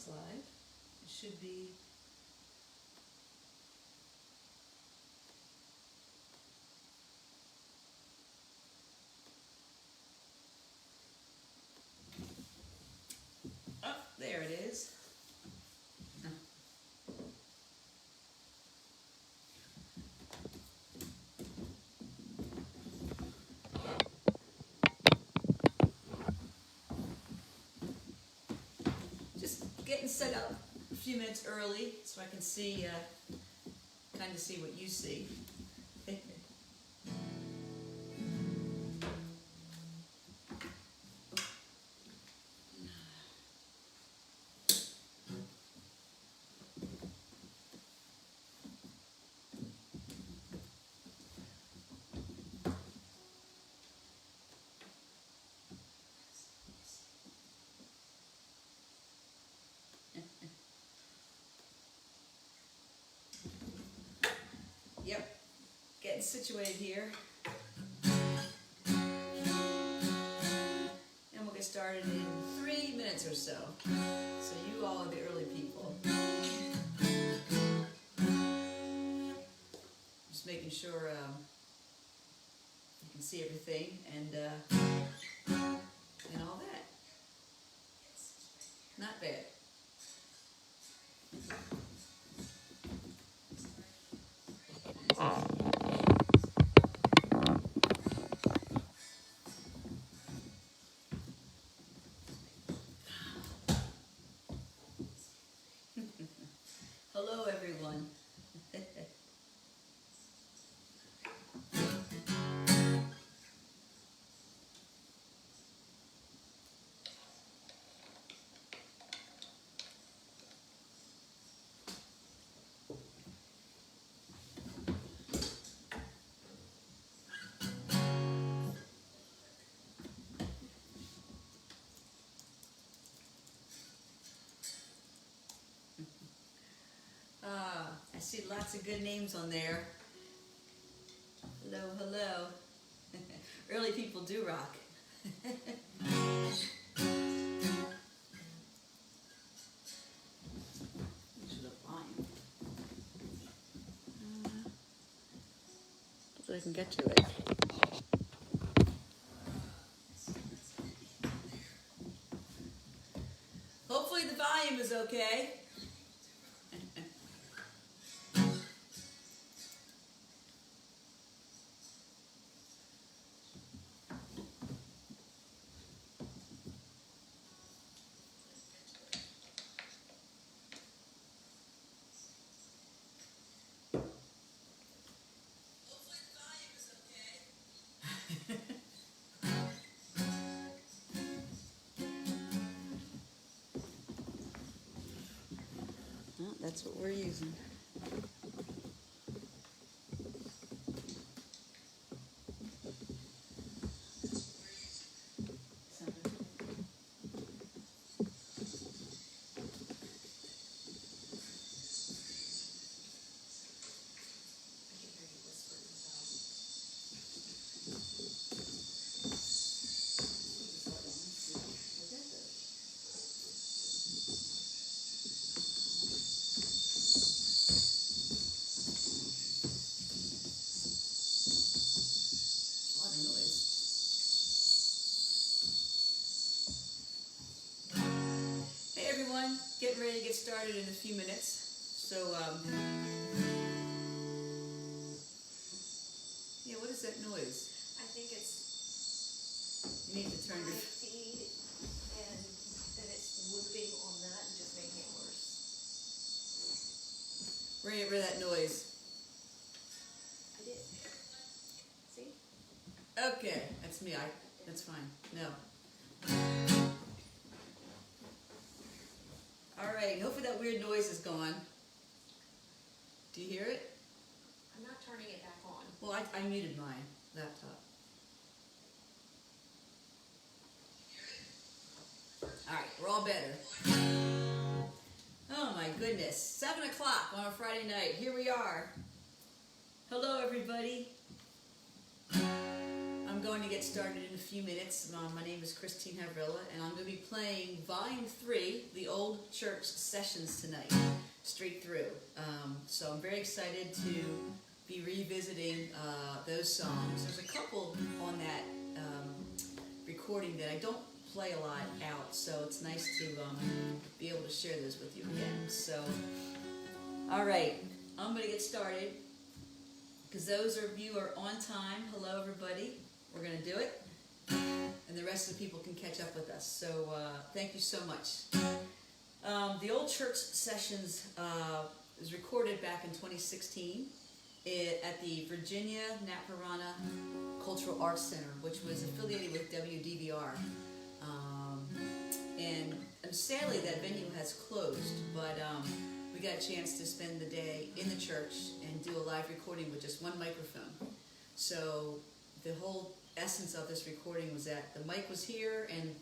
it's live. It should be. Oh, there it is. Getting set up a few minutes early so I can see, kind of see what you see. Yep, getting situated here. And we'll get started in 3 minutes or so. So you all are the early people. Just making sure you can see everything and all that. Not bad. Hello, everyone. I see lots of good names on there. Hello, hello. Early people do rock. So I can get to it. Hopefully the volume is okay. That's what we're using. Getting ready to get started in a few minutes. So, yeah, what is that noise? I think it's You need to turn my your feed, and then it's whooping on that and just making it worse. We're gonna get rid of that noise. I did. See? Okay, that's me. That's fine. No. Alright, hopefully that weird noise is gone. Do you hear it? I'm not turning it back on. Well, I muted my laptop. Alright, we're all better. Oh my goodness. 7 o'clock on a Friday night. Here we are. Hello, everybody. I'm going to get started in a few minutes. My name is Christine Havrilla, and I'm going to be playing Volume 3, the Old Church Sessions tonight, straight through. So I'm very excited to be revisiting those songs. There's a couple on that recording that I don't play a lot out, so it's nice to be able to share those with you again. So, all right, I'm going to get started. Because those of you are on time, hello everybody, we're going to do it, and the rest of the people can catch up with us. So thank you so much. The Old Church Sessions was recorded back in 2016 at the Virginia Naparana Cultural Arts Center, which was affiliated with WDVR. And sadly that venue has closed, but we got a chance to spend the day in the church and do a live recording with just one microphone. So the whole essence of this recording was that the mic was here and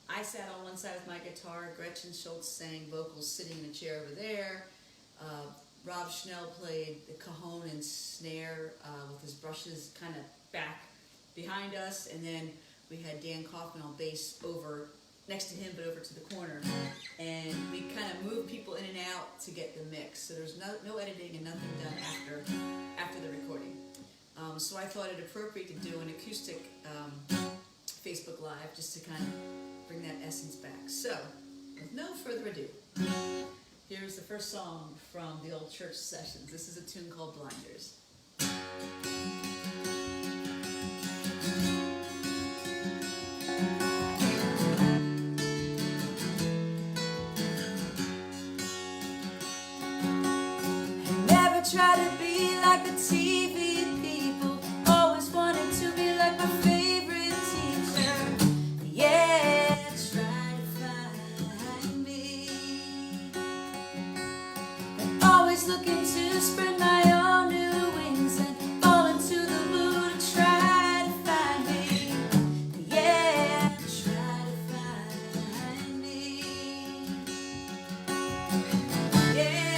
I sat on one side with my guitar, Gretchen Schultz sang vocals sitting in a chair over there, Rob Schnell played the cajon and snare with his brushes kind of back behind us, and then we had Dan Kaufman on bass over next to him, but over to the corner, and we kind of moved people in and out to get the mix. So there's no editing and nothing done after the recording. So I thought it appropriate to do an acoustic Facebook Live just to kind of bring that essence back. So, with no further ado, here's the first song from the Old Church Sessions. This is a tune called Blinders. Try to be like the TV people, always wanted to be like my favorite teacher. Yeah, try to find me, and always looking to spread my own new wings and fall into the blue to try to find me. Yeah, try to find me. Yeah.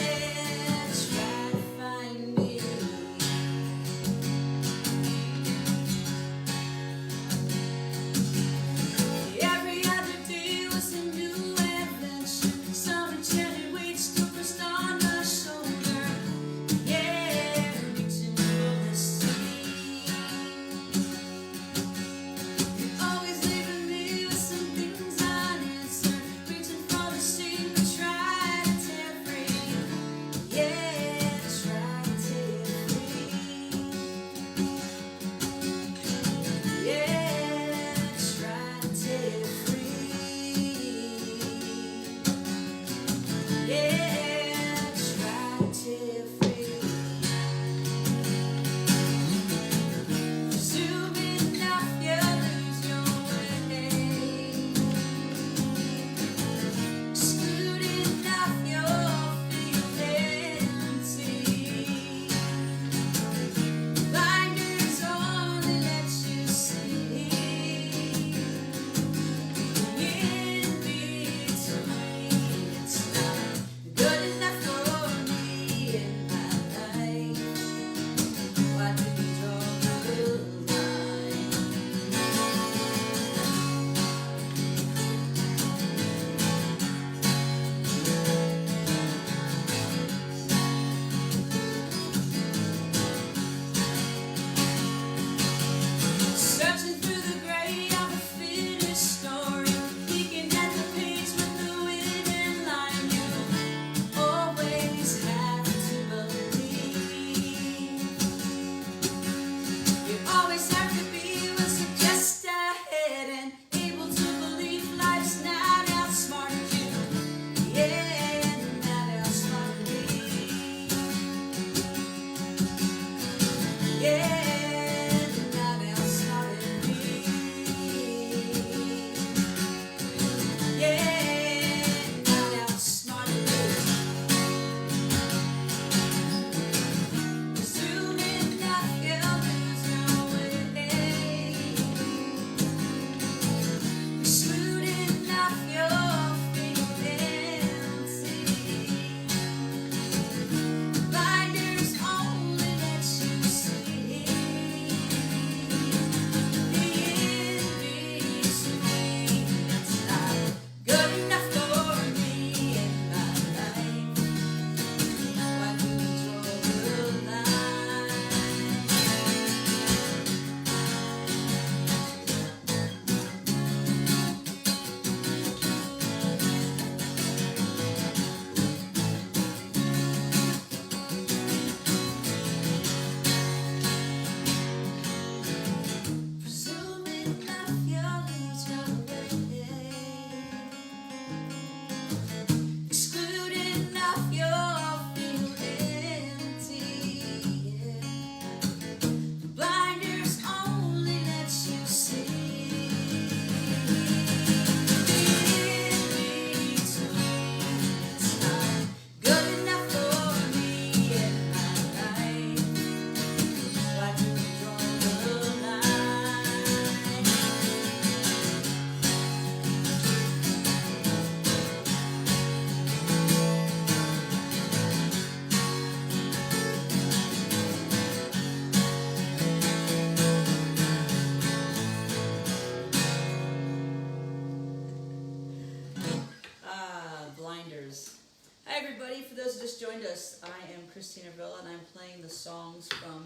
those who just joined us, I am Christina Villa, and I'm playing the songs from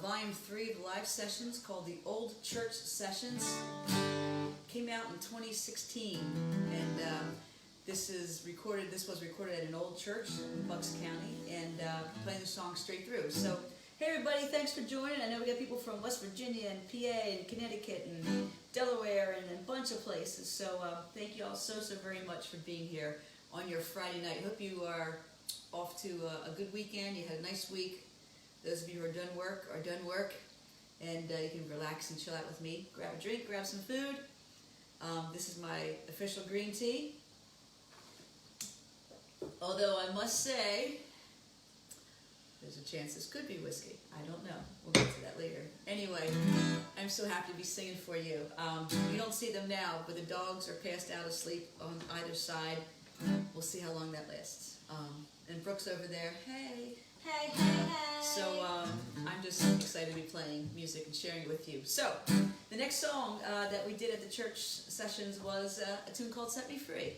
Volume 3 of the live sessions called the Old Church Sessions. Came out in 2016, and this was recorded at an old church in Bucks County, and playing the song straight through. So, hey everybody, thanks for joining. I know we got people from West Virginia and PA and Connecticut and Delaware and a bunch of places. So thank you all so very much for being here on your Friday night. Hope you are off to a good weekend. You had a nice week. Those of you who are done work, and you can relax and chill out with me. Grab a drink, grab some food. This is my official green tea. Although I must say, there's a chance this could be whiskey. I don't know. We'll get to that later. Anyway, I'm so happy to be singing for you. You don't see them now, but the dogs are passed out asleep on either side. We'll see how long that lasts. And Brooke's over there. Hey. Hey, hey, hey. So I'm just excited to be playing music and sharing it with you. So the next song that we did at the church sessions was a tune called Set Me Free.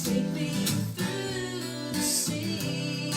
Take me through the sea.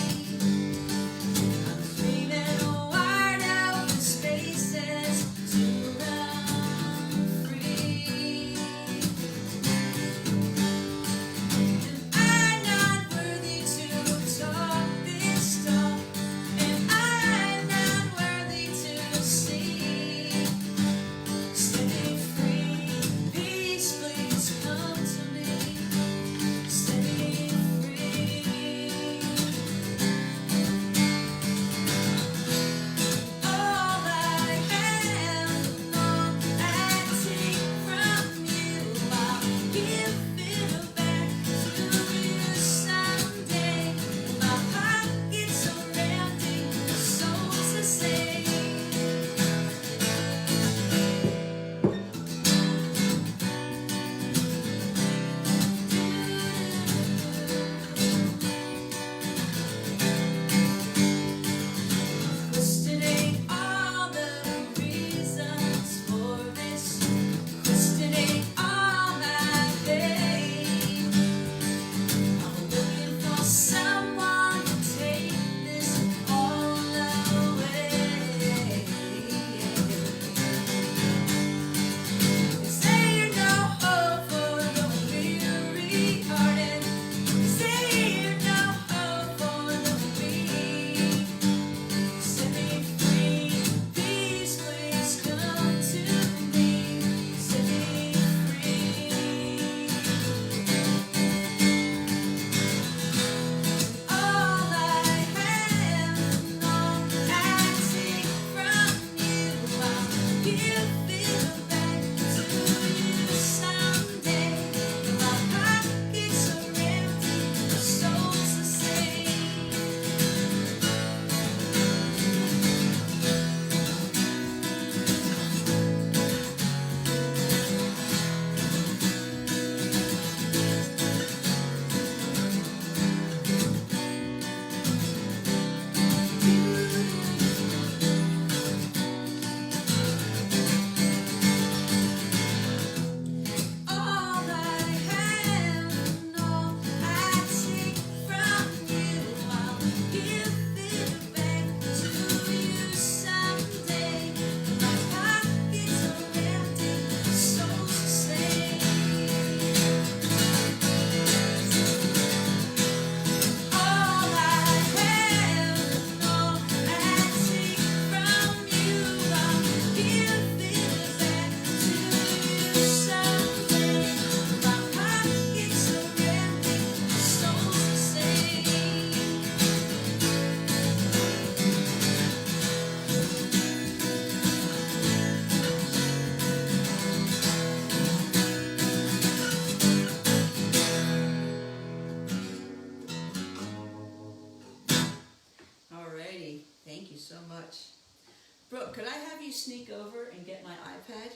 could I have you sneak over and get my iPad?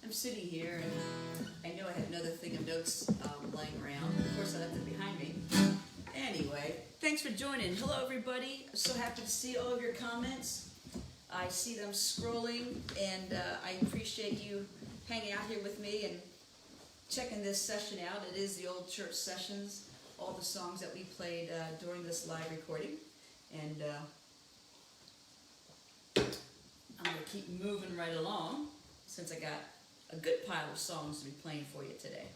I'm sitting here and I know I have another thing of notes laying around. Of course, I left it behind me. Anyway, thanks for joining. Hello, everybody. I'm so happy to see all of your comments. I see them scrolling, and I appreciate you hanging out here with me and checking this session out. It is the old church sessions, all the songs that we played during this live recording. And I'm going to keep moving right along since I got a good pile of songs to be playing for you today.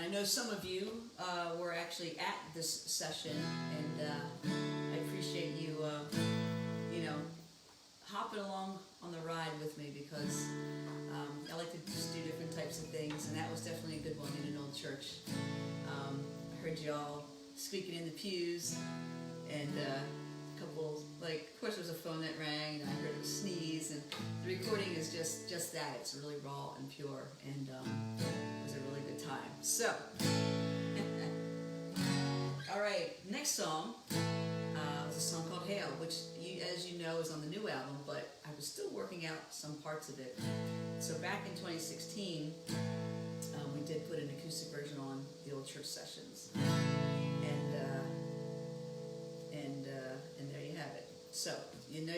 I know some of you were actually at this session, and I appreciate you, hopping along on the ride with me, because I like to just do different types of things, and that was definitely a good one in an old church. I heard y'all squeaking in the pews, and a couple, of course there was a phone that rang, and I heard a sneeze, and the recording is just that. It's really raw and pure, and it was a really good time. So, all right, next song was a song called Hail, which, as you know, is on the new album, but I was still working out some parts of it. So back in 2016, we did put an acoustic version on the old church sessions, and there you have it. So you know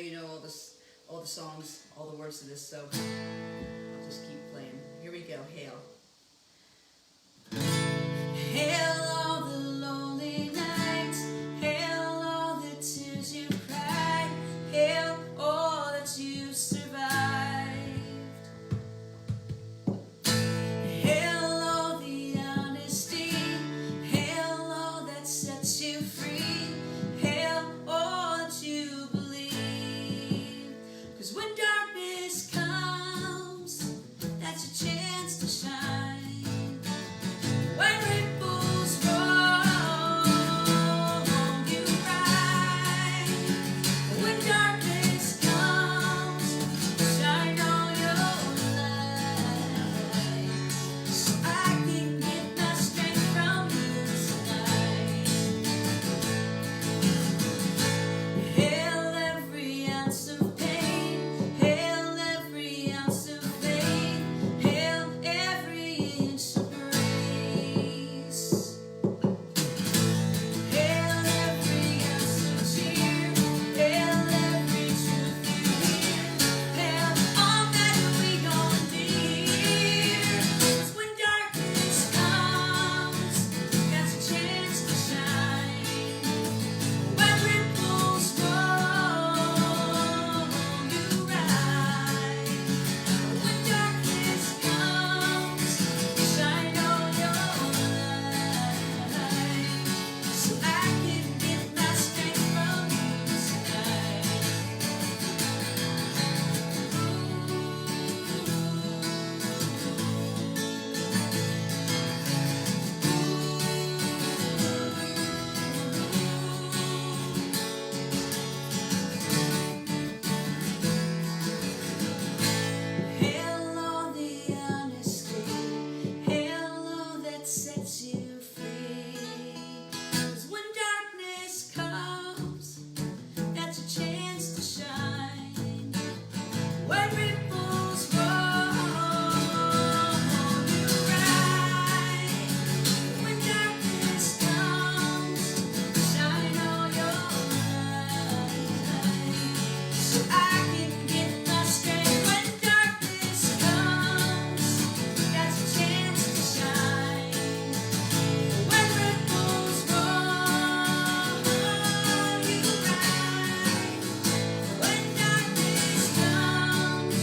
all the songs, all the words to this. So I'll just keep playing. Here we go. Hail. Hail all the lonely nights. Hail all the tears you cried. Hail all that you survived. Hail all the honesty. Hail all that sets you free. Hail all that you believe. 'Cause when darkness comes, that's a chance to shine. When ripples roll, you ride. When darkness comes, shine all your light. So I can get my strength from you tonight. Hail every ounce of pain. Hail every ounce of faith. Hail every inch of grace. Hail every ounce of cheer. Hail every truth you hear. Hail all that we gon' need. 'Cause when darkness comes, that's a chance to shine. When ripples roll, you ride. When darkness comes, shine all your light. So I can get my strength from you tonight. Hail all the honesty. Hail all that sets you free. 'Cause when darkness comes, that's a chance to shine. When ripples roll, you ride. When darkness comes, shine all your light. So I can get my strength. When darkness comes, that's a chance to shine. When ripples roll, you ride. When darkness comes,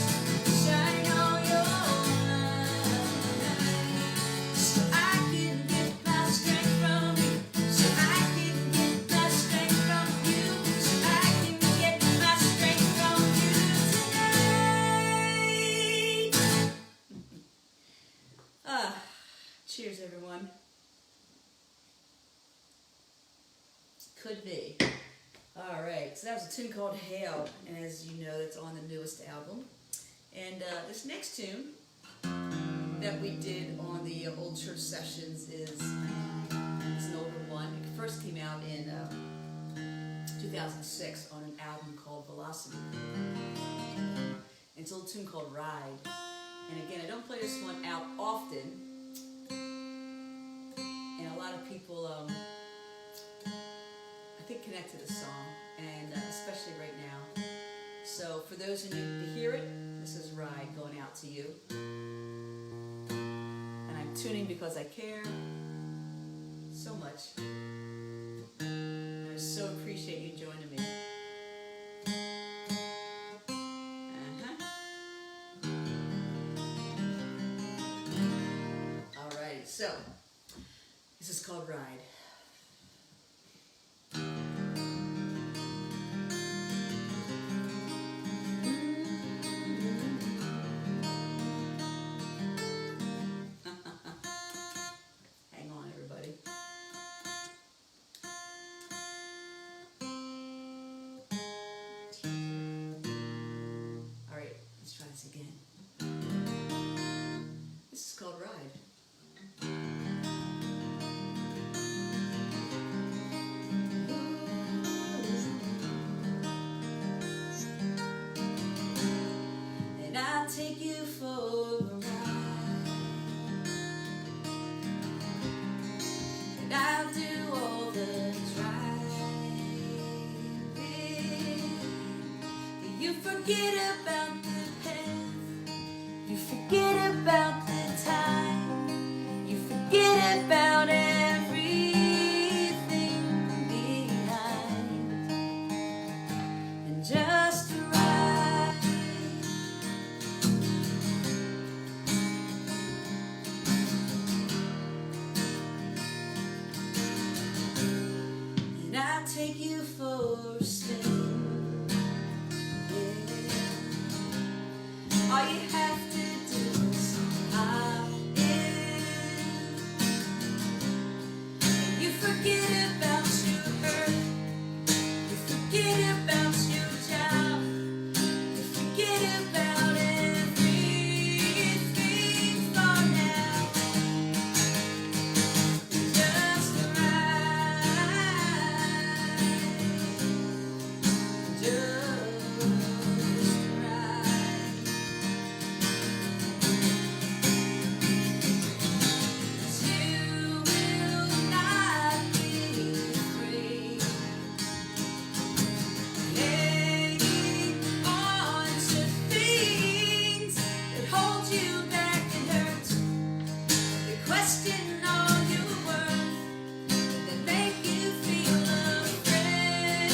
shine all your light. So I can get my strength from you. So I can get my strength from you. So I can get my strength from you tonight. Cheers, everyone. Could be. All right, so that was a tune called Hail, and as you know, that's on the newest album. And this next tune that we did on the old church sessions is it's an older one. It first came out in 2006 on an album called Velocity. It's a little tune called Ride. And again, I don't play this one out often. And a lot of people, I think, connect to this song, and especially right now. So for those of you to hear it, this is Ride going out to you. And I'm tuning because I care so much. And I so appreciate you joining me. Alright, so this is called Ride. Hang on, everybody. All right, let's try this again. This is called Ride. And I'll take you for a ride. And I'll do all the driving. You forget about the path. You forget about the time. You forget about everything behind. And just ride. And I'll take you for a spin. Yeah. All you have to do is hop in. And you forget about your earth. You forget about your job. You forget about everything for now. Just ride. Just ride. You will not be afraid. Hanging on to things that hold you back and hurt. They question all your worth. They make you feel afraid.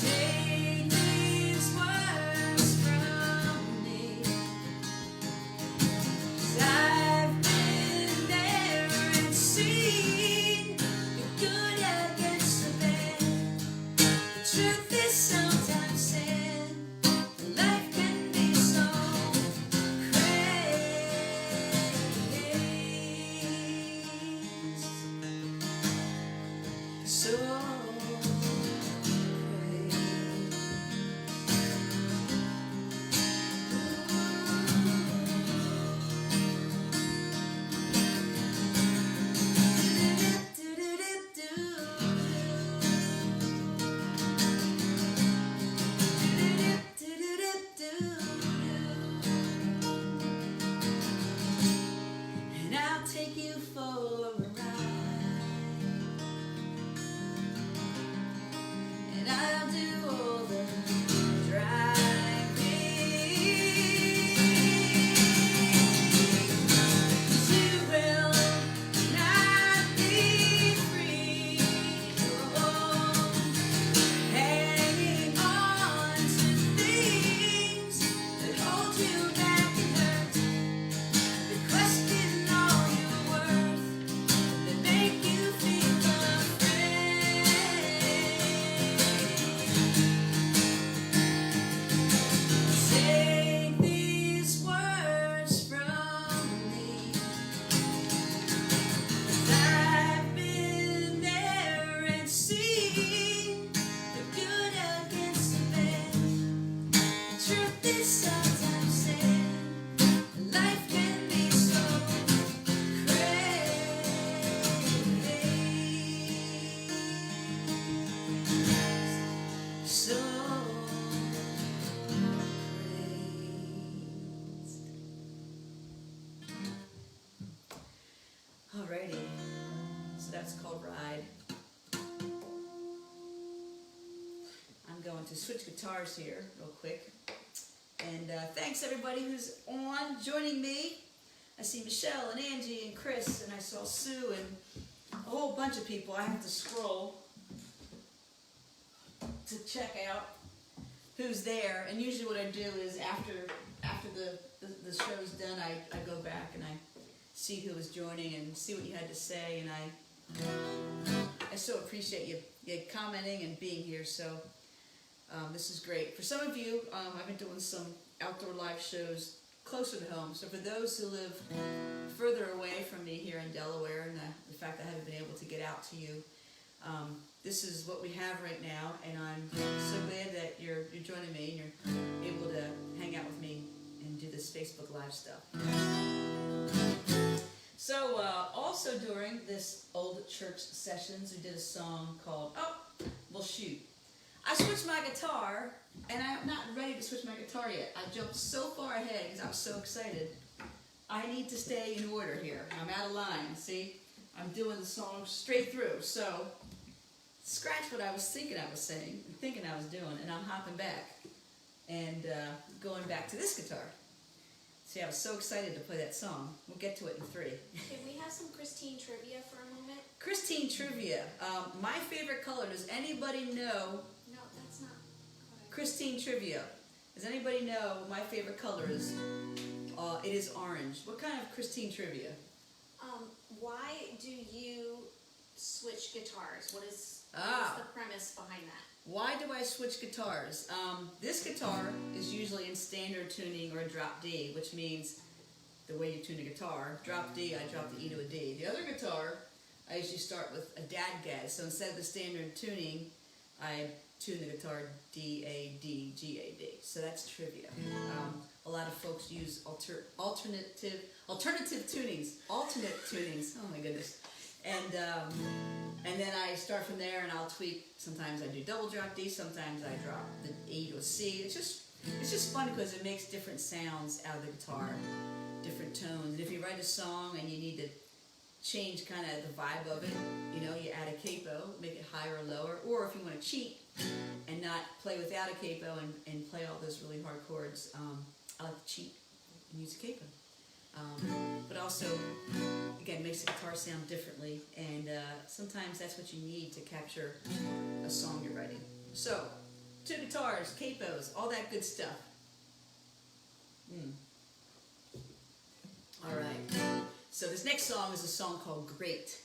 Take these words from me. 'Cause I've been there and seen the good against the bad. The truth is sometimes sad. Life can be so crazy. So And I'll take you for a ride. to switch guitars here real quick. And thanks everybody who's on, joining me. I see Michelle and Angie and Chris, and I saw Sue and a whole bunch of people. I have to scroll to check out who's there. And usually what I do is after the show's done, I go back and I see who was joining and see what you had to say. And I so appreciate you commenting and being here. So this is great. For some of you, I've been doing some outdoor live shows closer to home. So for those who live further away from me here in Delaware, and the fact that I haven't been able to get out to you, this is what we have right now, and I'm so glad that you're joining me and you're able to hang out with me and do this Facebook Live stuff. So also during this old church sessions, we did a song called, well shoot, I switched my guitar, and I'm not ready to switch my guitar yet. I jumped so far ahead because I was so excited. I need to stay in order here. I'm out of line, see? I'm doing the song straight through, so scratch what I was thinking I was saying, and thinking I was doing, and I'm hopping back and going back to this guitar. See, I was so excited to play that song. We'll get to it in 3. Can we have some Christine trivia for a moment? Christine trivia. My favorite color, does anybody know? No, that's not. Christine trivia. Does anybody know what my favorite color is? It is orange. What kind of Christine trivia? Why do you switch guitars? What's the premise behind that? Why do I switch guitars? This guitar is usually in standard tuning or a drop D, which means the way you tune a guitar. Drop D, I drop the E to a D. The other guitar, I usually start with a DAD-GAD. So instead of the standard tuning, I tune the guitar D, A, D, G, A, D. So that's trivia. A lot of folks use alternative tunings. Alternate tunings. Oh my goodness. And then I start from there and I'll tweak. Sometimes I do double drop D, sometimes I drop the E to a C. It's just fun because it makes different sounds out of the guitar, different tones. And if you write a song and you need to change kind of the vibe of it, you know, you add a capo, make it higher or lower. Or if you want to cheat and not play without a capo and play all those really hard chords, I like to cheat and use a capo. But also, again, makes the guitar sound differently, and sometimes that's what you need to capture a song you're writing. So, 2 guitars, capos, all that good stuff. Alright, so this next song is a song called Great,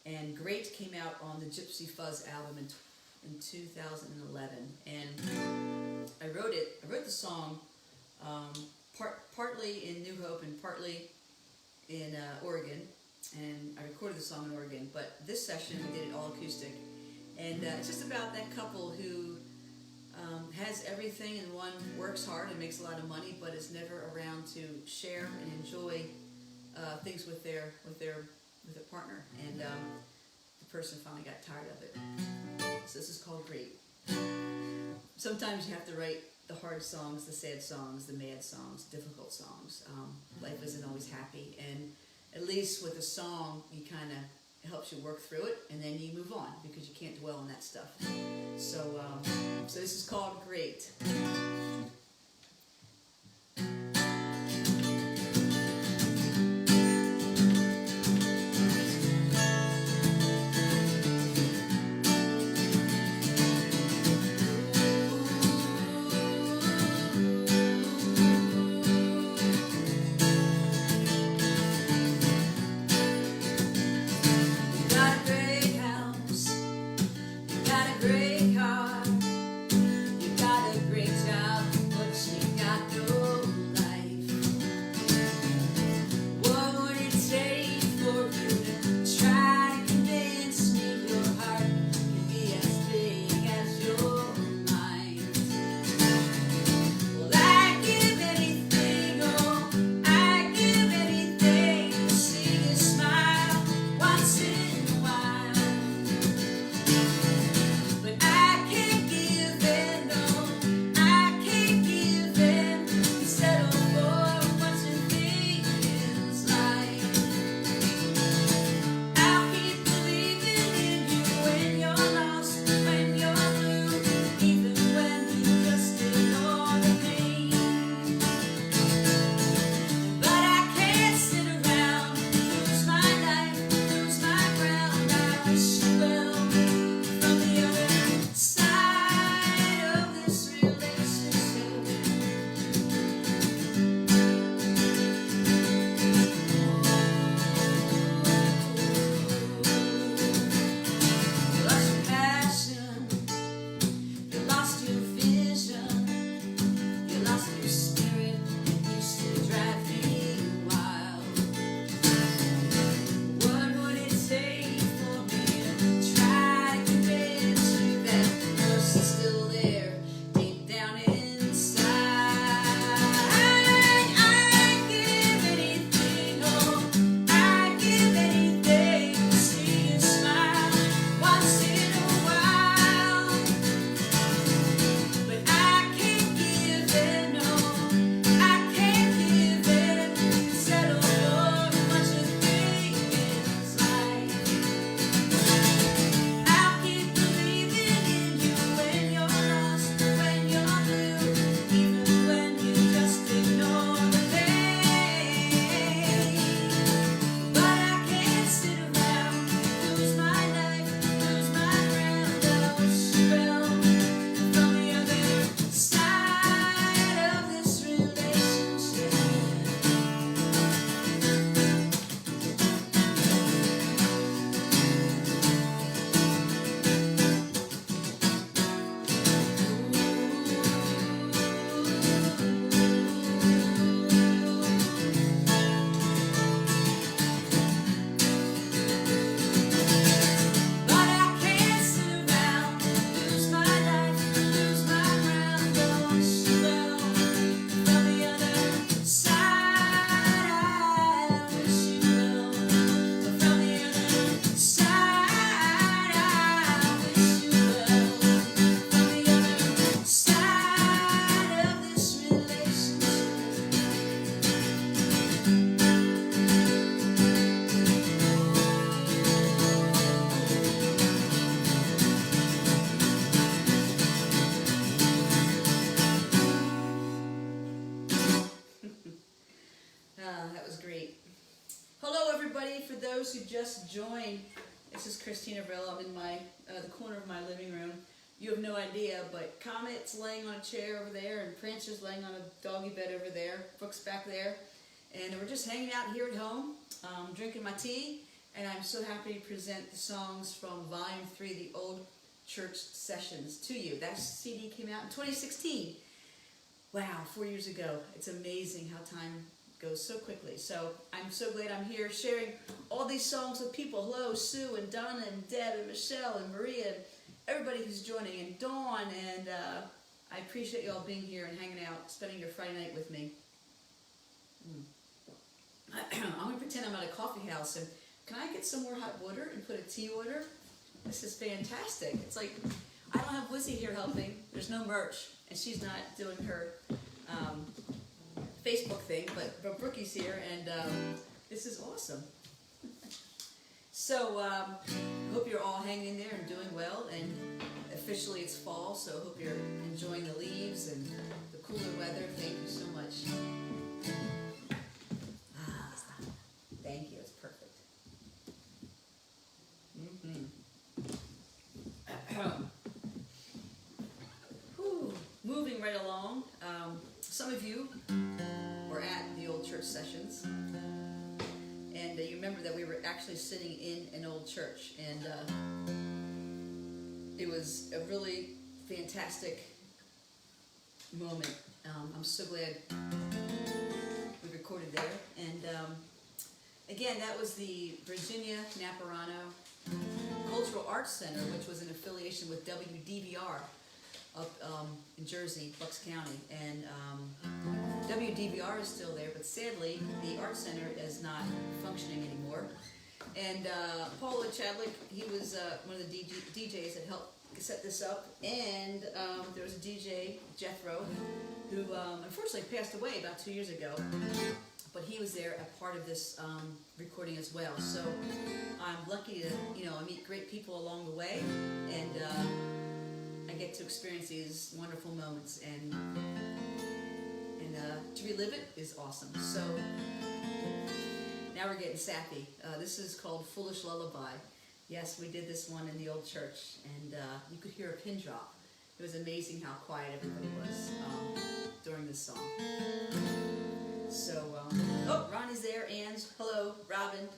and Great came out on the Gypsy Fuzz album in 2011, and I wrote the song partly in New Hope and partly in Oregon, and I recorded the song in Oregon, but this session we did it all acoustic, and it's just about that couple who has everything and one works hard and makes a lot of money, but is never around to share and enjoy things with their partner, and the person finally got tired of it. So this is called Great. Sometimes you have to write the hard songs, the sad songs, the mad songs, difficult songs. Life isn't always happy, and at least with a song, you kind of, it helps you work through it, and then you move on because you can't dwell on that stuff. So, so this is called Great. Great car, you got a great job. those who just joined, this is Christina Vrell. I'm in my the corner of my living room. You have no idea, but Comet's laying on a chair over there, and Prancer's laying on a doggy bed over there. Brooke's back there, and we're just hanging out here at home, drinking my tea. And I'm so happy to present the songs from Volume 3, the Old Church Sessions, to you. That CD came out in 2016. Wow, 4 years ago. It's amazing how time goes so quickly. So I'm so glad I'm here sharing all these songs with people. Hello, Sue and Donna and Deb and Michelle and Maria and everybody who's joining, and Dawn, and I appreciate you all being here and hanging out, spending your Friday night with me. I'm going to pretend I'm at a coffee house, and can I get some more hot water and put a tea order? This is fantastic. It's like, I don't have Wizzy here helping. There's no merch, and she's not doing her Facebook thing, but Brookie's here, and this is awesome. So, hope you're all hanging in there and doing well, and officially it's fall, so hope you're enjoying the leaves and the cooler weather. Thank you so much. Thank you, it's perfect. Moving right along, some of you were at the Old Church Sessions, and you remember that we were actually sitting in an old church, and it was a really fantastic moment. I'm so glad we recorded there, and again, that was the Virginia Naparano Cultural Arts Center, which was an affiliation with WDVR up in Jersey, Bucks County, and WDVR is still there, but sadly the Art Center is not functioning anymore. And Paula Chadwick, he was one of the DJs that helped set this up, and there was a DJ, Jethro, who unfortunately passed away about 2 years ago, but he was there a part of this recording as well. So I'm lucky to, I meet great people along the way, and I get to experience these wonderful moments, and to relive it is awesome. So now we're getting sappy. This is called Foolish Lullaby. Yes, we did this one in the old church, and you could hear a pin drop. It was amazing how quiet everybody was during this song. So, Ronnie's there, Ange, hello, Robin.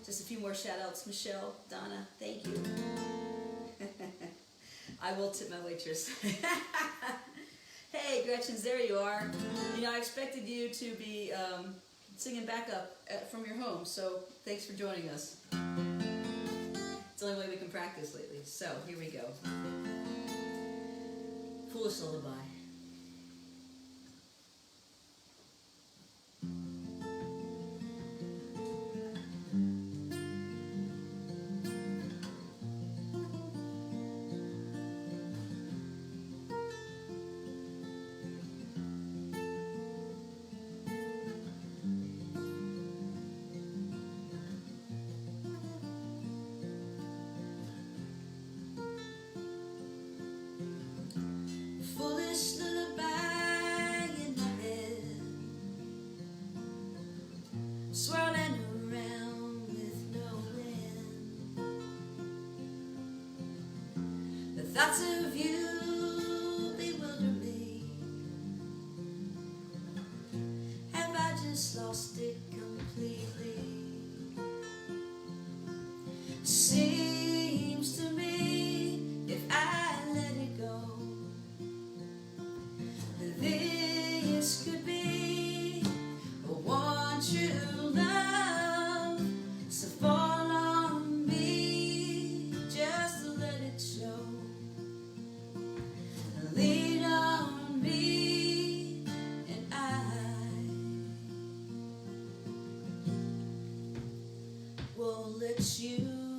Just a few more shout outs. Michelle, Donna, thank you. I will tip my waitress. Hey, Gretchen's, there you are. I expected you to be singing back up from your home, so thanks for joining us. It's the only way we can practice lately. So, here we go. Foolish Lullaby. Swirling around with no end. The thoughts of you bewilder me. Have I just lost it completely? Seems to me if I let it go, this could be a one true love. So fall on me, just to let it show. Lean on me, and I will let you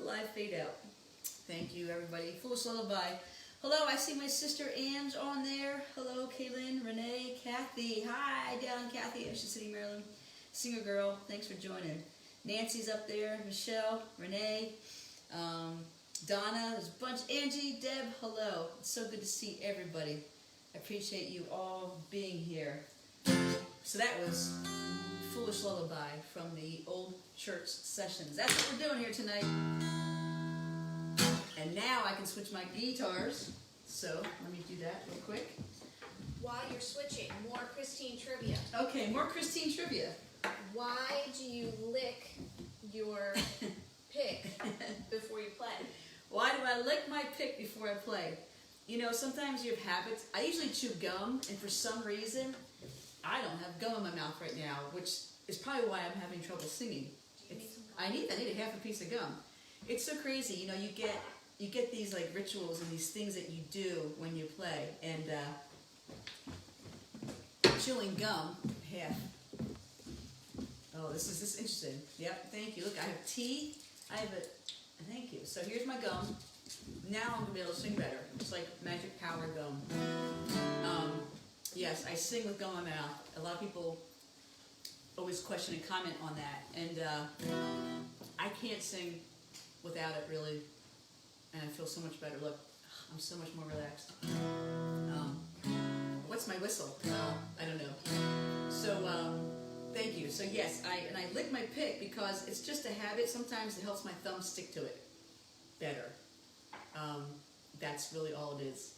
Live fade out. Thank you, everybody. Foolish Lullaby. Hello, I see my sister Ange on there. Hello, Kaylin, Renee, Kathy. Hi, down Kathy, Ocean City, Maryland. Singer girl, thanks for joining. Nancy's up there. Michelle, Renee, Donna. There's a bunch. Angie, Deb. Hello. It's so good to see everybody. I appreciate you all being here. So that was Foolish Lullaby from the old church sessions. That's what we're doing here tonight. And now I can switch my guitars. So let me do that real quick. While you're switching, more Christine trivia. Okay, more Christine trivia. Why do you lick your pick before you play? Why do I lick my pick before I play? You know, sometimes you have habits. I usually chew gum, and for some reason, I don't have gum in my mouth right now, which is probably why I'm having trouble singing. I need a half a piece of gum. It's so crazy, you know. You get these like rituals and these things that you do when you play, and chewing gum, half. Oh, this is interesting. Yep, thank you. Look, I have tea. Thank you. So here's my gum. Now I'm gonna be able to sing better. It's like magic power gum. Yes, I sing with gum in my mouth. A lot of people always question and comment on that, and I can't sing without it really, and I feel so much better. Look, I'm so much more relaxed. What's my whistle? I don't know. So thank you. So yes, I lick my pick because it's just a habit. Sometimes it helps my thumb stick to it better. That's really all it is.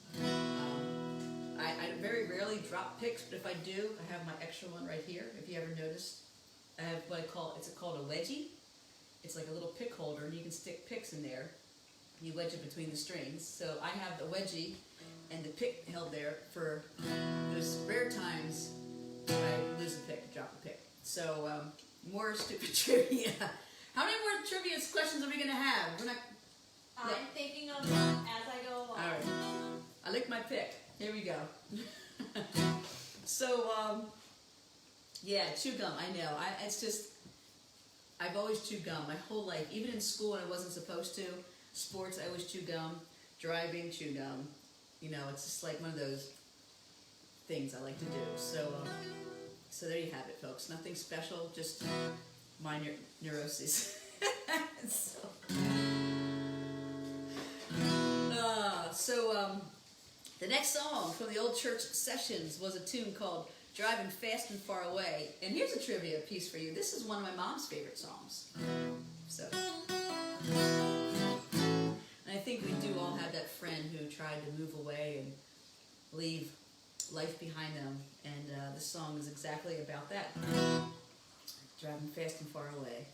I very rarely drop picks, but if I do, I have my extra one right here. If you ever noticed, I have what it's called a wedgie. It's like a little pick holder, and you can stick picks in there. You wedge it between the strings. So I have the wedgie and the pick held there for those rare times I lose a pick, drop a pick. So more stupid trivia. How many more trivia questions are we gonna have? We're not. I'm thinking of them as I go along. All right. I licked my pick. Here we go. So, yeah, chew gum. I know. It's just, I've always chewed gum my whole life. Even in school when I wasn't supposed to. Sports, I always chew gum. Driving, chew gum. You know, it's just like one of those things I like to do. So, so there you have it, folks. Nothing special, just my neuroses. So, the next song from the old church sessions was a tune called Drivin' Fast and Far Away. And here's a trivia piece for you. This is one of my mom's favorite songs. So, and I think we do all have that friend who tried to move away and leave life behind them. And this song is exactly about that. Driving fast and far away.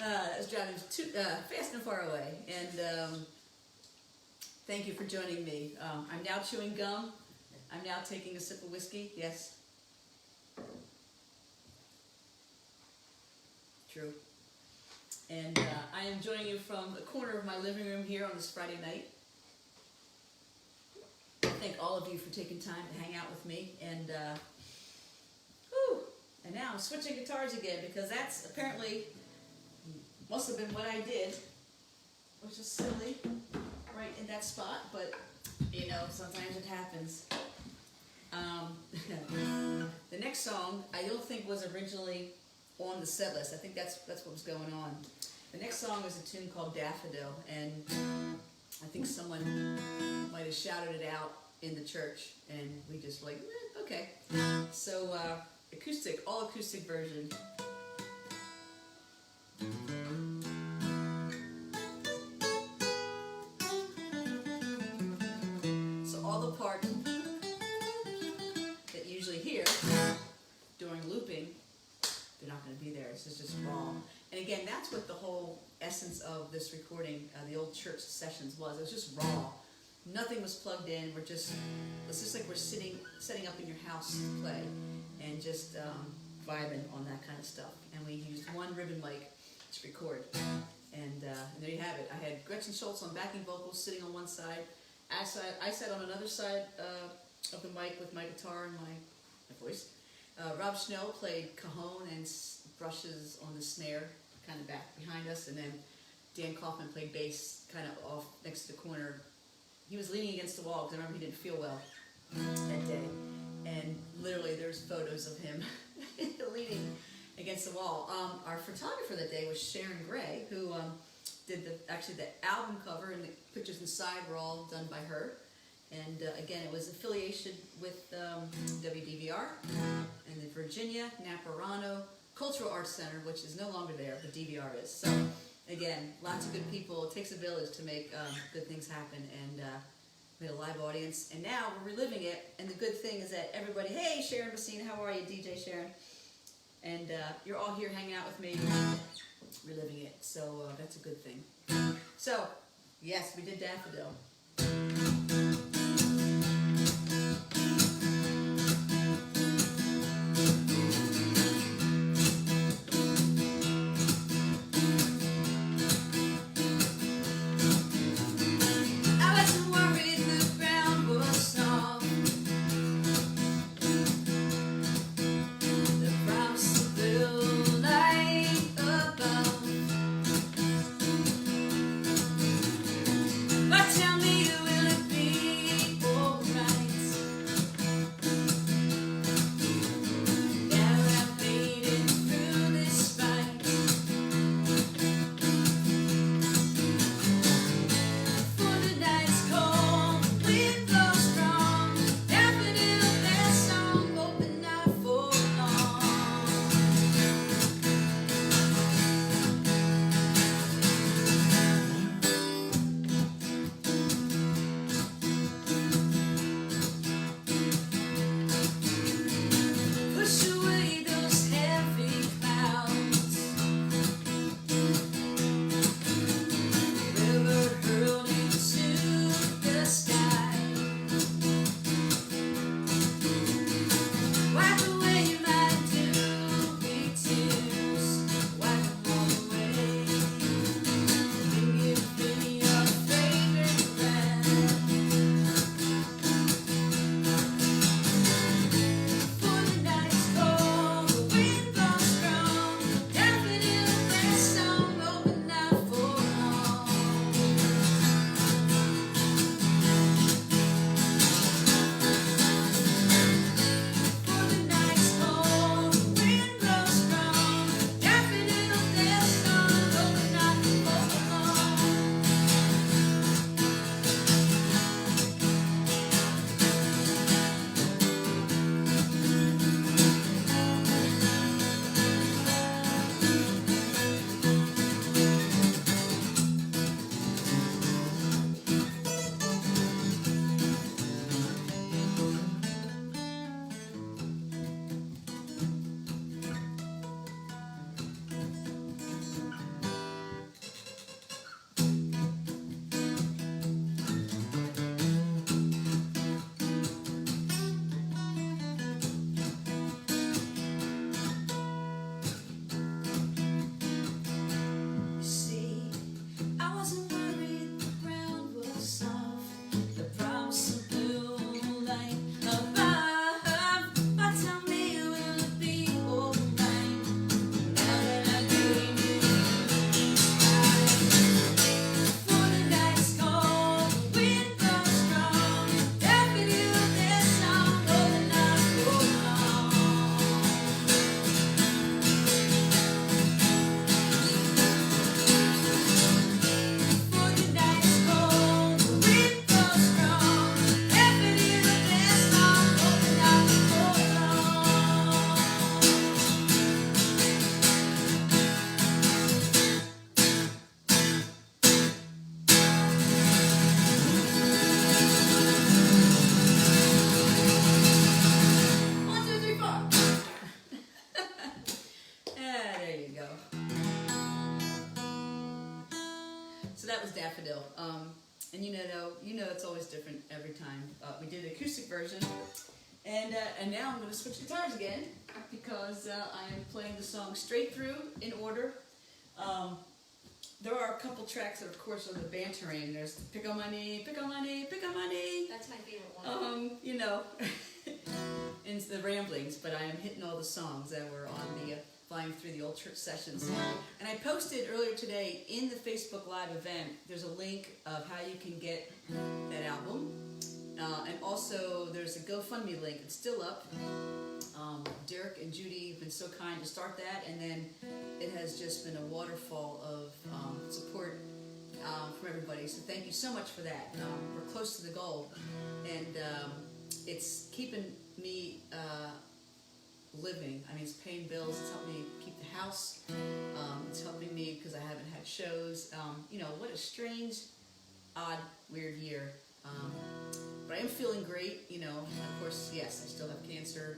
I was driving fast and far away, and thank you for joining me. I'm now chewing gum. I'm now taking a sip of whiskey. Yes. True. And I am joining you from the corner of my living room here on this Friday night. Thank all of you for taking time to hang out with me. And and now I'm switching guitars again because that's apparently must have been what I did, which is silly, right in that spot. But you know, sometimes it happens. The next song I don't think was originally on the set list. I think that's what was going on. The next song is a tune called Daffodil, and I think someone might have shouted it out in the church, and we just like, okay. So acoustic, all acoustic version. So all the parts that you usually hear during looping, they're not going to be there. It's just raw. And again, that's what the whole essence of this recording, the old church sessions was. It was just raw. Nothing was plugged in. It's just like we're setting up in your house to play and just vibing on that kind of stuff. And we used one ribbon mic to record. And there you have it. I had Gretchen Schultz on backing vocals sitting on one side. I sat on another side of the mic with my guitar and my voice. Rob Schnell played cajon and brushes on the snare, kind of back behind us, and then Dan Kaufman played bass, kind of off next to the corner. He was leaning against the wall because I remember he didn't feel well that day, and literally there's photos of him leaning against the wall. Our photographer that day was Sharon Gray, who did the album cover, and the pictures inside were all done by her. And again, it was affiliation with WDVR and the Virginia Naparano Cultural Arts Center, which is no longer there, but DVR is. So again, lots of good people. It takes a village to make good things happen, and we had a live audience. And now we're reliving it, and the good thing is that everybody, hey, Sharon Bassine, how are you, DJ Sharon? And you're all here hanging out with me, reliving it. So that's a good thing. So, yes, we did Daffodil. Tell me you will that was Daffodil. And you know it's always different every time. We did an acoustic version, and now I'm going to switch guitars again because I am playing the song straight through in order. There are a couple tracks that, of course, are the bantering. There's Pick on My Knee, Pick on My Knee, Pick on My Knee. That's my favorite one. You know, and the ramblings, but I am hitting all the songs that were on the flying through the old church sessions. And I posted earlier today in the Facebook Live event, there's a link of how you can get that album. And also there's a GoFundMe link. It's still up. Derek and Judy have been so kind to start that, and then it has just been a waterfall of support from everybody. So thank you so much for that. We're close to the goal, and it's keeping me living. I mean, it's paying bills. It's helping me keep the house. It's helping me because I haven't had shows. You know, what a strange, odd, weird year. But I am feeling great. You know, of course, yes, I still have cancer,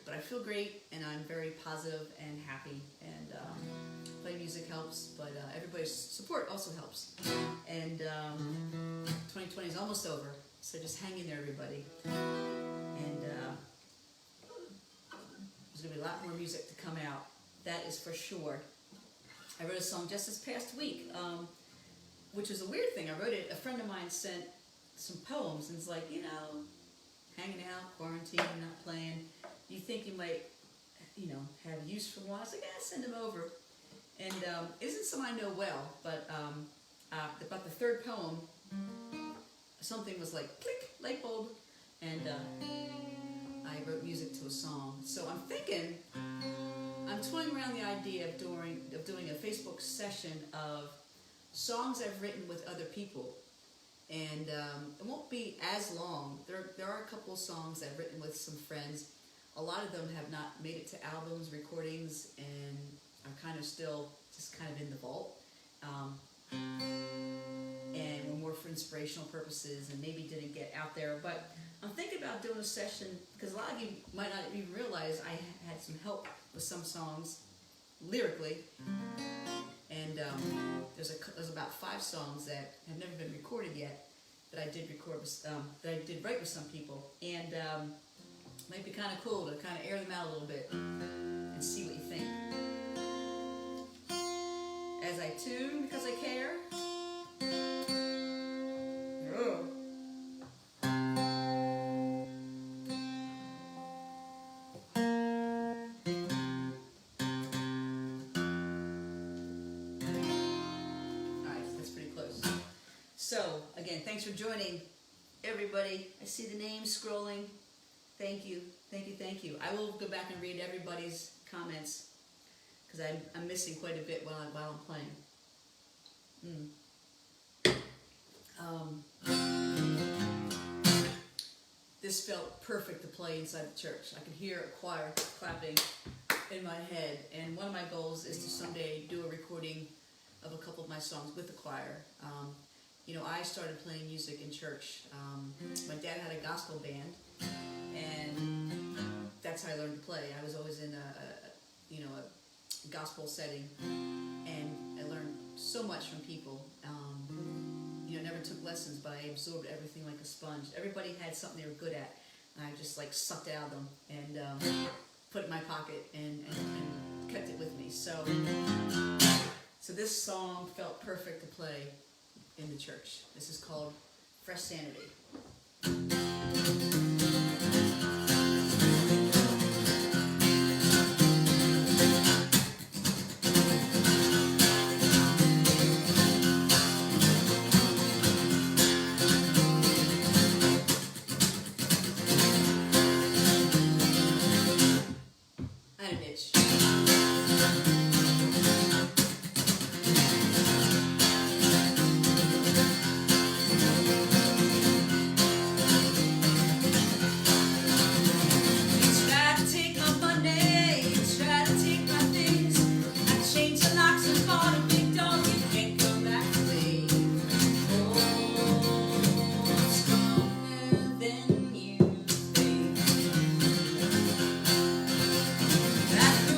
but I feel great, and I'm very positive and happy. And playing music helps, but everybody's support also helps. And 2020 is almost over, so just hang in there, everybody. And there's going to be a lot more music to come out. That is for sure. I wrote a song just this past week, which is a weird thing. I wrote it, a friend of mine sent some poems, and it's like, you know, hanging out, quarantine, not playing. You think you might, you know, have use for one. I was like, yeah, send them over. And it isn't someone I know well, but about the third poem, something was like, click, light bulb, and I wrote music to a song. So I'm thinking, I'm toying around the idea of doing a Facebook session of songs I've written with other people. And it won't be as long. There are a couple of songs I've written with some friends. A lot of them have not made it to albums, recordings, and are kind of still just kind of in the vault. And were more for inspirational purposes and maybe didn't get out there. But I'm thinking about doing a session, because a lot of you might not even realize I had some help with some songs lyrically. And there's about 5 songs that have never been recorded yet that I did record with, that I did write with some people, and it might be kind of cool to kind of air them out a little bit and see what you think. As I tune because I care. Oh. So, again, thanks for joining, everybody. I see the names scrolling. Thank you, thank you, thank you. I will go back and read everybody's comments, because I'm missing quite a bit while I'm playing. This felt perfect to play inside the church. I could hear a choir clapping in my head, and one of my goals is to someday do a recording of a couple of my songs with the choir. You know, I started playing music in church. My dad had a gospel band, and that's how I learned to play. I was always in a gospel setting, and I learned so much from people. You know, never took lessons, but I absorbed everything like a sponge. Everybody had something they were good at, and I just like sucked it out of them and put it in my pocket and kept it with me. So this song felt perfect to play in the church. This is called Fresh Sanity. I had an itch. That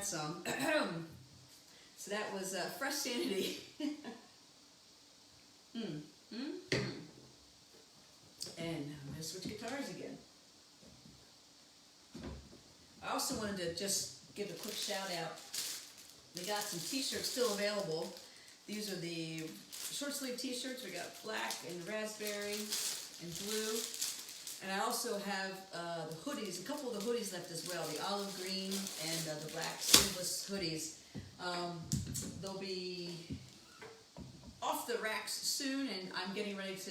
song. So that was Fresh Sanity. And I'm going to switch guitars again. I also wanted to just give a quick shout out. We got some t-shirts still available. These are the short sleeve t-shirts. We got black and raspberry and blue. And I also have the hoodies, a couple of the hoodies left as well, the olive green and the black sleeveless hoodies. They'll be off the racks soon, and I'm getting ready to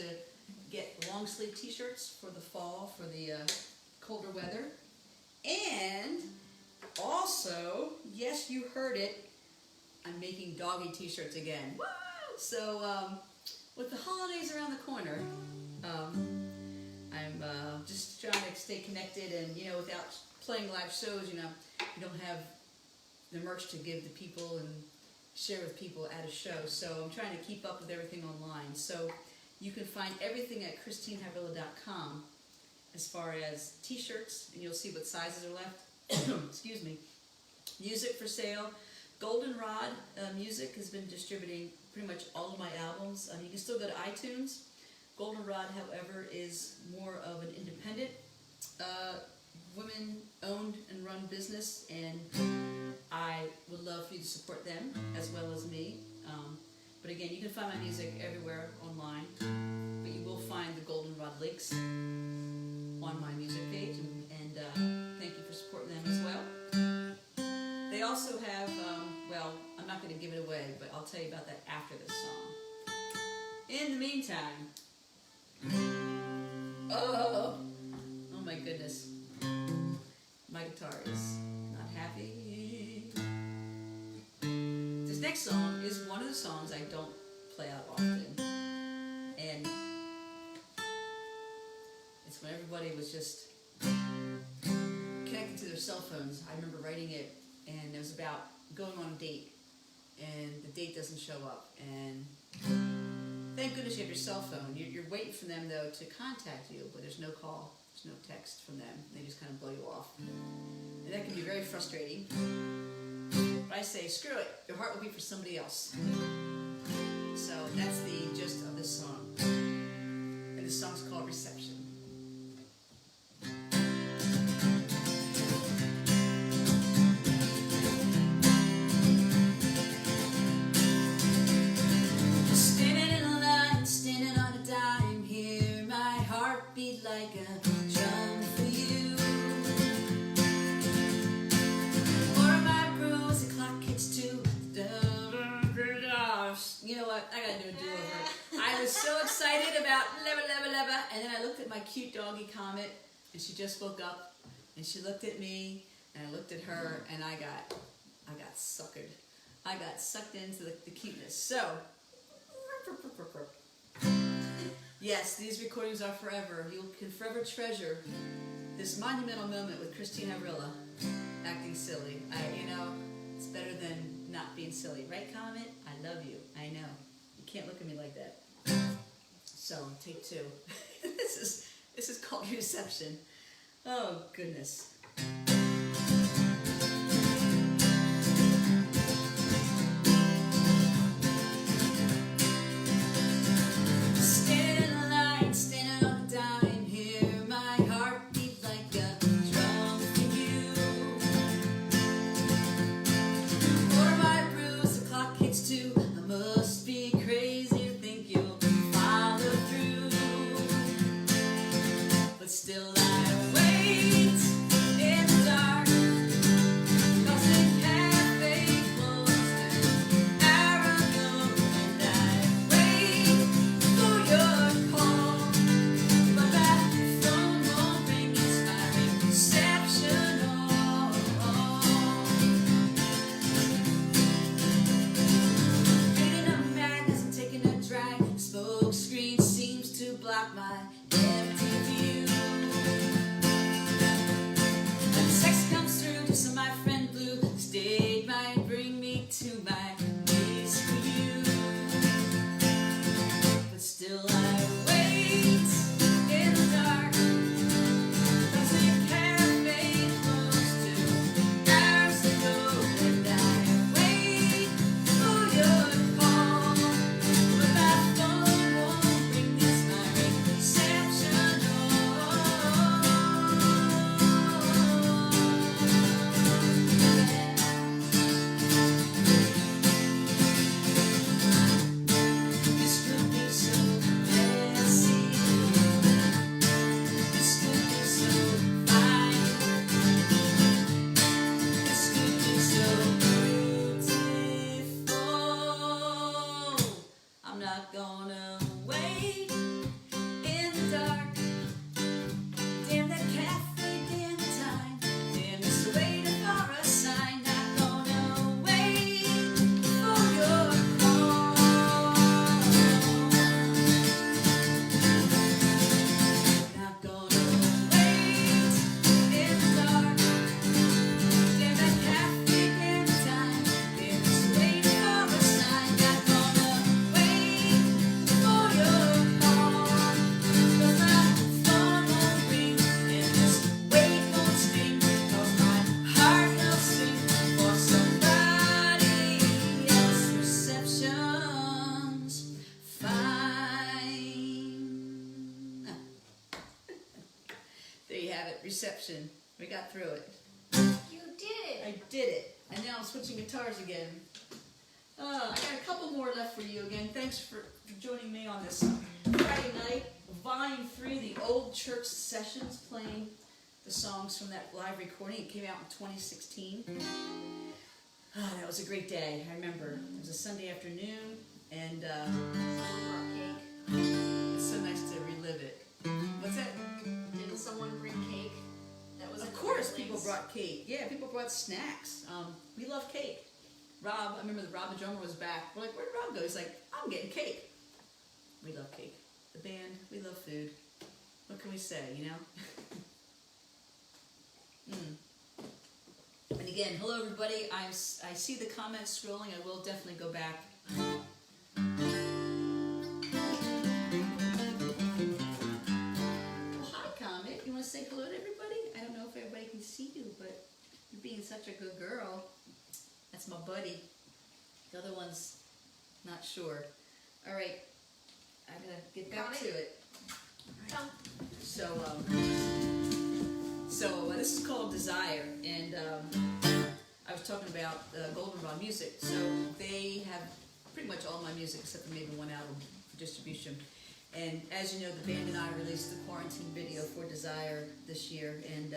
get long sleeve t-shirts for the fall, for the colder weather. And also, yes, you heard it, I'm making doggy t-shirts again. Woo! So with the holidays around the corner, I'm just trying to stay connected, and without playing live shows, you don't have the merch to give to people and share with people at a show. So I'm trying to keep up with everything online. So you can find everything at christinehavrilla.com as far as t-shirts, and you'll see what sizes are left. Excuse me. Music for sale. Goldenrod Music has been distributing pretty much all of my albums. You can still go to iTunes. Goldenrod, however, is more of an independent, women-owned and run business, and I would love for you to support them as well as me. But again, you can find my music everywhere online, but you will find the Goldenrod links on my music page, and thank you for supporting them as well. They also have, well, I'm not going to give it away, but I'll tell you about that after this song. In the meantime, oh my goodness, my guitar is not happy. This next song is one of the songs I don't play out often, and it's when everybody was just connected to their cell phones. I remember writing it, and it was about going on a date, and the date doesn't show up, and thank goodness you have your cell phone. You're waiting for them, though, to contact you, but there's no call, there's no text from them. They just kind of blow you off. And that can be very frustrating. But I say, screw it. Your heart will be for somebody else. So that's the gist of this song. And this song's called Reception. Like a drum for you. Order my brews, the clock hits 2. You know what? I gotta do a do-over. I was so excited about leva, and then I looked at my cute doggy Comet, and she just woke up, and she looked at me, and I looked at her, and I got suckered. I got sucked into the cuteness. So. Yes, these recordings are forever. You can forever treasure this monumental moment with Christine Havrilla acting silly. It's better than not being silly. Right, Comet? I love you. I know. You can't look at me like that. So, take 2. This is called Reception. Oh, goodness. Still I wait. gonna wait in the dark. Damn that cafe, damn the time. Damn it's waiting for a sign. Not gonna wait for your call. Not gonna wait in the dark. Damn that cafe, damn the time. Damn it's waiting for a sign. Not gonna wait for your call. 'Cause my phone won't ring and this wait won't sting. 'Cause my heart will sing for somebody else. Reception's fine. There you have it, reception. We got through it. You did it. I did it. And now I'm switching guitars again. I got a couple more left for you again. Thanks for joining me on this Friday night. Volume 3, the old church sessions, playing the songs from that live recording. It came out in 2016. That was a great day. I remember. It was a Sunday afternoon, and Someone brought cake. it's so nice to relive it. What's that? Didn't someone bring cake? That was Of in the course, buildings. people brought cake. Yeah, people brought snacks. We love cake. Rob, I remember that Rob the drummer was back. We're like, where'd Rob go? He's like, I'm getting cake. We love cake. The band, we love food. What can we say, you know? And again, hello everybody. I see the comments scrolling. I will definitely go back. Well, hi, Comet. You want to say hello to everybody? I don't know if everybody can see you, but you're being such a good girl. That's my buddy. The other one's not sure. All right, I'm gonna get back Comet? to it. Come. So this is called Desire, and I was talking about Goldenrod Music. So they have pretty much all my music except for maybe one album for distribution. And as you know, the band and I released the quarantine video for Desire this year, and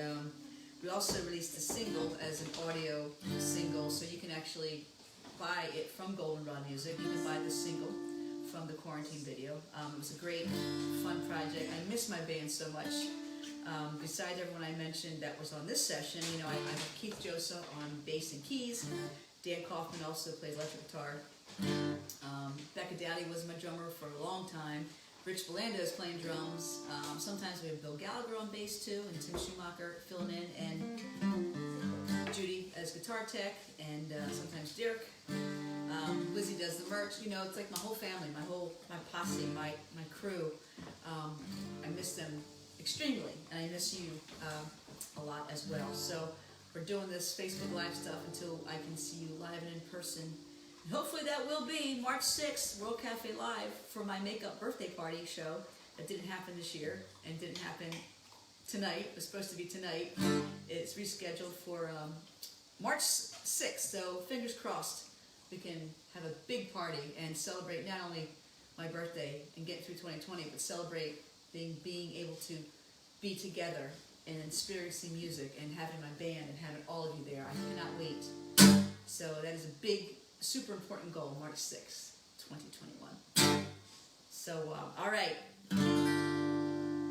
we also released a single as an audio single, so you can actually buy it from Goldenrod Music. You can buy the single from the quarantine video. It was a great, fun project. I miss my band so much. Besides everyone I mentioned that was on this session, you know, I have Keith Joseph on bass and keys. Dan Kaufman also plays electric guitar. Becca Dowdy was my drummer for a long time. Rich Belando is playing drums. Sometimes we have Bill Gallagher on bass too, and Tim Schumacher filling in, and Judy as guitar tech, and sometimes Dirk. Lizzie does the merch. You know, it's like my whole family, my posse, my crew. I miss them extremely, and I miss you a lot as well. So we're doing this Facebook Live stuff until I can see you live and in person. And hopefully that will be March 6th, World Cafe Live, for my makeup birthday party show. That didn't happen this year and didn't happen tonight. It was supposed to be tonight. It's rescheduled for March 6th, so fingers crossed we can have a big party and celebrate not only my birthday and get through 2020, but celebrate being able to be together and experiencing music and having my band and having all of you there. I cannot wait. So that is a big, super important goal, March 6th, 2021. So, all right.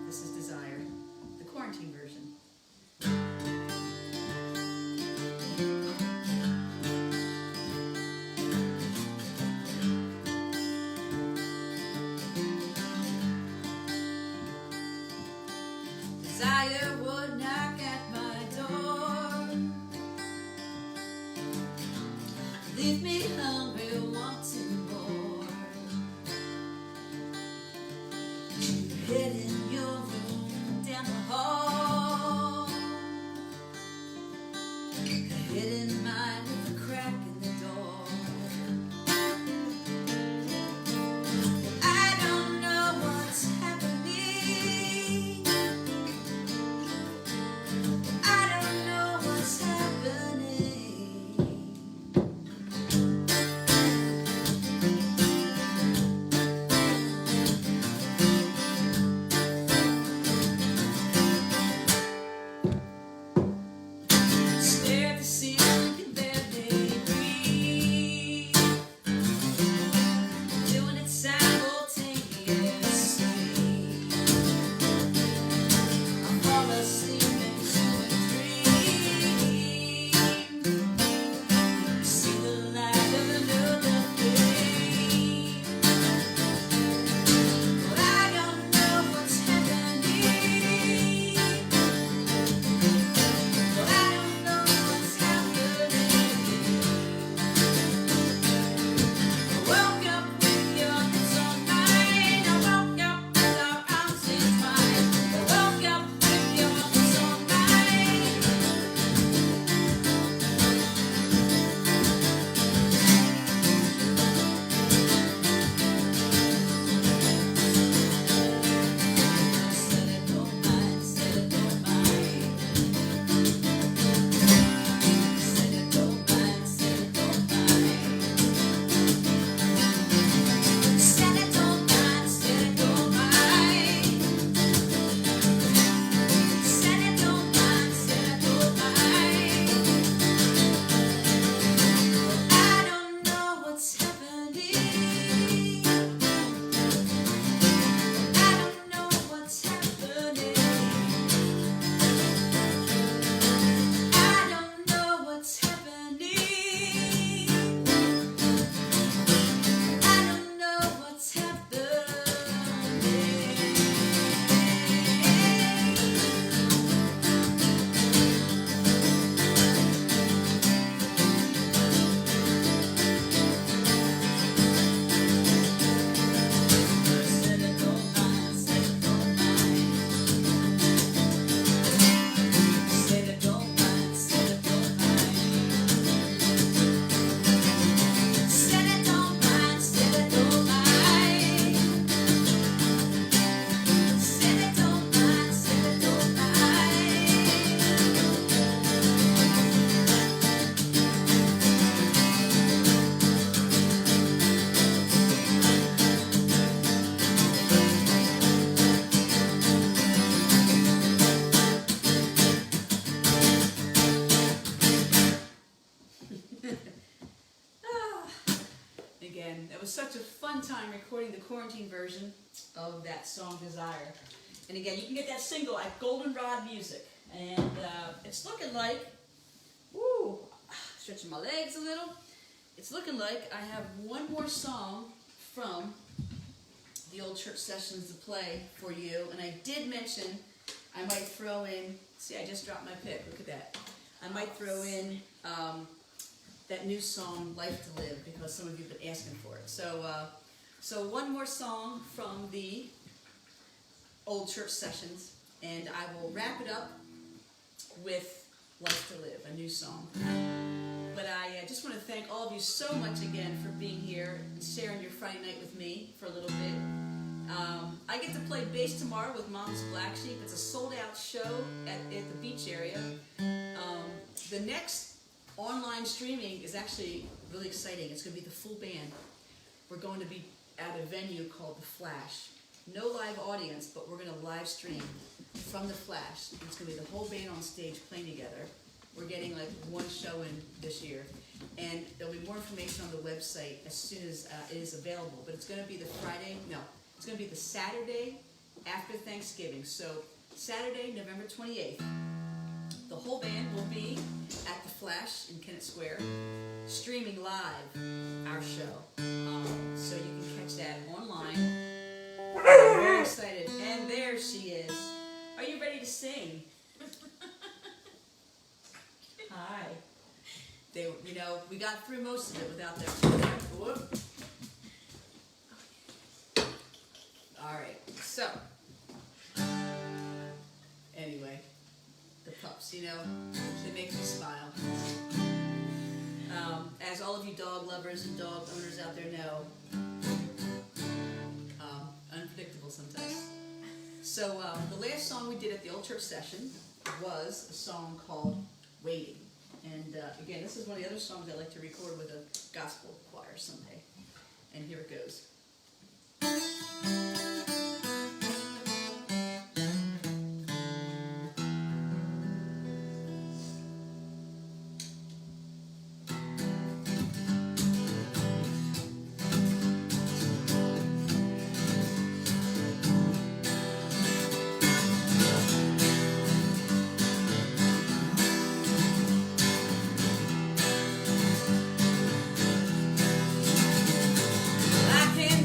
This is Desire, the quarantine version. Desire would knock at my door, leave me hungry, wanting more. Hid in your room, down the hall, hid in mine with a crack in the door. I don't know what's happening, time recording the quarantine version of that song Desire. And again, you can get that single at Goldenrod Music. And it's looking like, woo, stretching my legs a little. It's looking like I have one more song from the old church sessions to play for you. And I did mention I might throw in, see, I just dropped my pick, look at that. I might throw in that new song, Life to Live, because some of you have been asking for it. So one more song from the old church sessions, and I will wrap it up with Life to Live, a new song. But I just want to thank all of you so much again for being here and sharing your Friday night with me for a little bit. I get to play bass tomorrow with Mom's Black Sheep. It's a sold-out show at the beach area. The next online streaming is actually really exciting. It's going to be the full band. We're going to be at a venue called The Flash. No live audience, but we're going to live stream from The Flash. It's going to be the whole band on stage playing together. We're getting like one show in this year. And there'll be more information on the website as soon as it is available. But it's going to be it's going to be the Saturday after Thanksgiving. So Saturday, November 28th. The whole band will be at the Flash in Kennett Square, streaming live our show. So you can catch that online. I'm very excited. And there she is. Are you ready to sing? Hi. We got through most of it without that. Whoop. All right. So, anyway. The pups, they make me smile. As all of you dog lovers and dog owners out there know, unpredictable sometimes. So the last song we did at the old church session was a song called Waiting. And again, this is one of the other songs I like to record with a gospel choir someday. And here it goes. I can't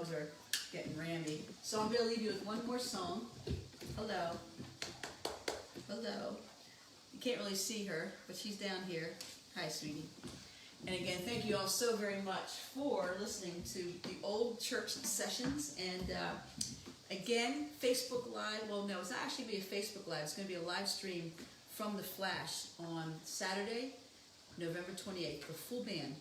nails are getting rammy. So I'm going to leave you with one more song. Hello. Hello. You can't really see her, but she's down here. Hi, sweetie. And again, thank you all so very much for listening to the old church sessions. And again, Facebook Live. Well, no, it's not actually going to be a Facebook Live. It's going to be a live stream from the Flash on Saturday, November 28th, for full band.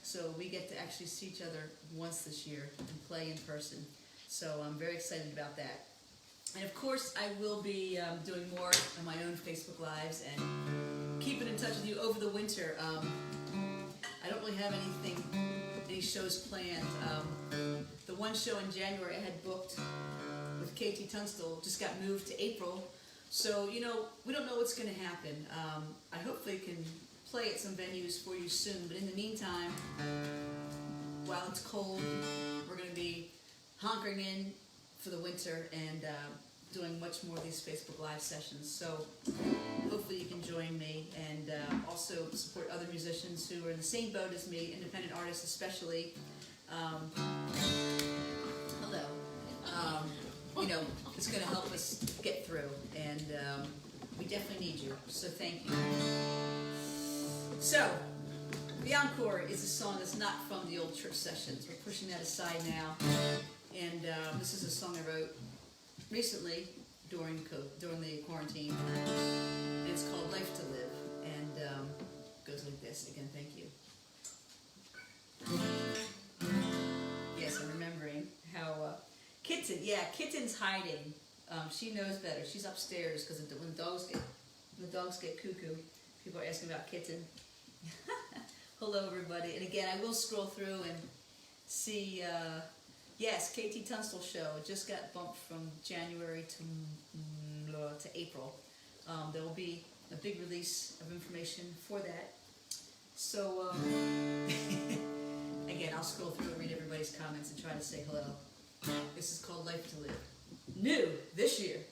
So we get to actually see each other once this year and play in person. So I'm very excited about that. And of course, I will be doing more on my own Facebook Lives and keeping in touch with you over the winter. I don't really have any shows planned. The one show in January I had booked with KT Tunstall just got moved to April. So, you know, we don't know what's going to happen. I hopefully can play at some venues for you soon. But in the meantime, while it's cold, we're going to be hunkering in for the winter and doing much more of these Facebook Live sessions. So hopefully you can join me and also support other musicians who are in the same boat as me, independent artists especially. Hello. You know, it's going to help us get through, and we definitely need you, so thank you. So, the encore is a song that's not from the old church sessions. We're pushing that aside now, and this is a song I wrote recently during the quarantine, and it's called Life to Live, and goes like this. Again, thank you. Yes, I'm remembering how Kitten's hiding. She knows better. She's upstairs because when the dogs get cuckoo, people are asking about Kitten. Hello, everybody. And again, I will scroll through and see. Yes, KT Tunstall show. It just got bumped from January to April. There will be a big release of information for that. So again, I'll scroll through and read everybody's comments and try to say hello. This is called Life to Live. New this year.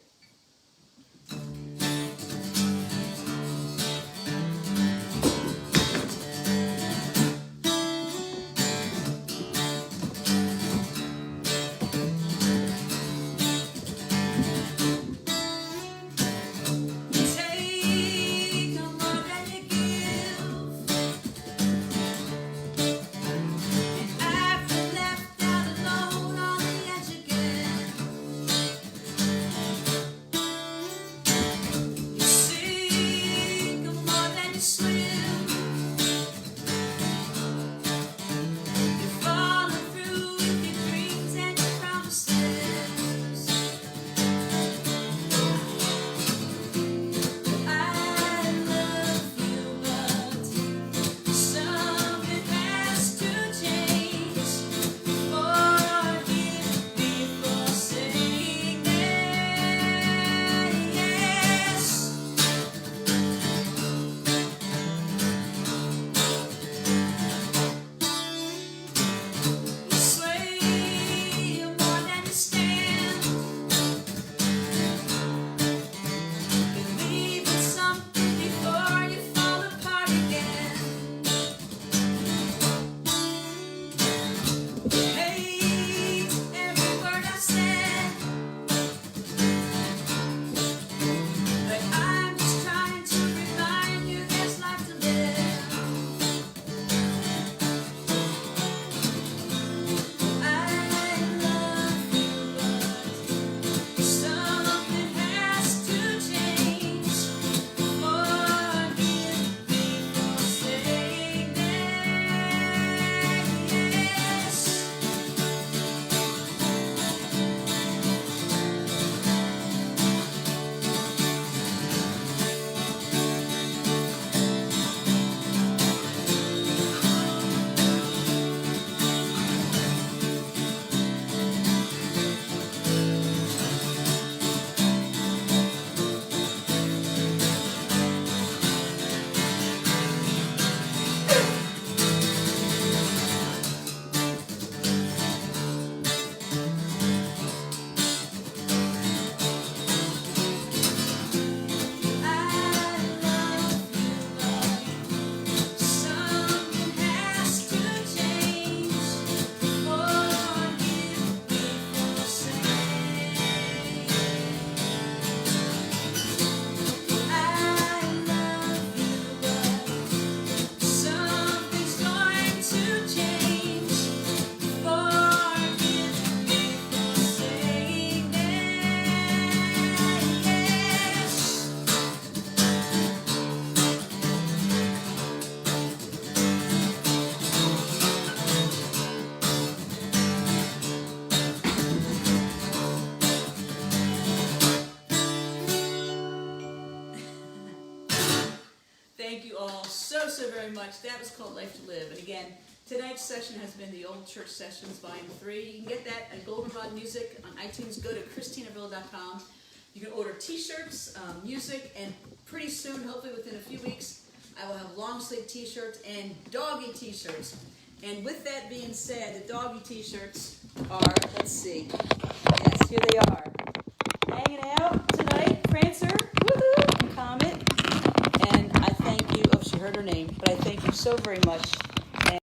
Thank you all so very much. That was called Life to Live. And again, tonight's session has been the Old Church Sessions Volume 3. You can get that at Goldenrod Music on iTunes. Go to christinaville.com. You can order t-shirts, music, and pretty soon, hopefully within a few weeks, I will have long sleeve t-shirts and doggy t-shirts. And with that being said, the doggy t-shirts are, let's see. Yes, here they are. Hanging out tonight, Prancer, woohoo, and Comet. And I thank you, oh, she heard her name, but I thank you so very much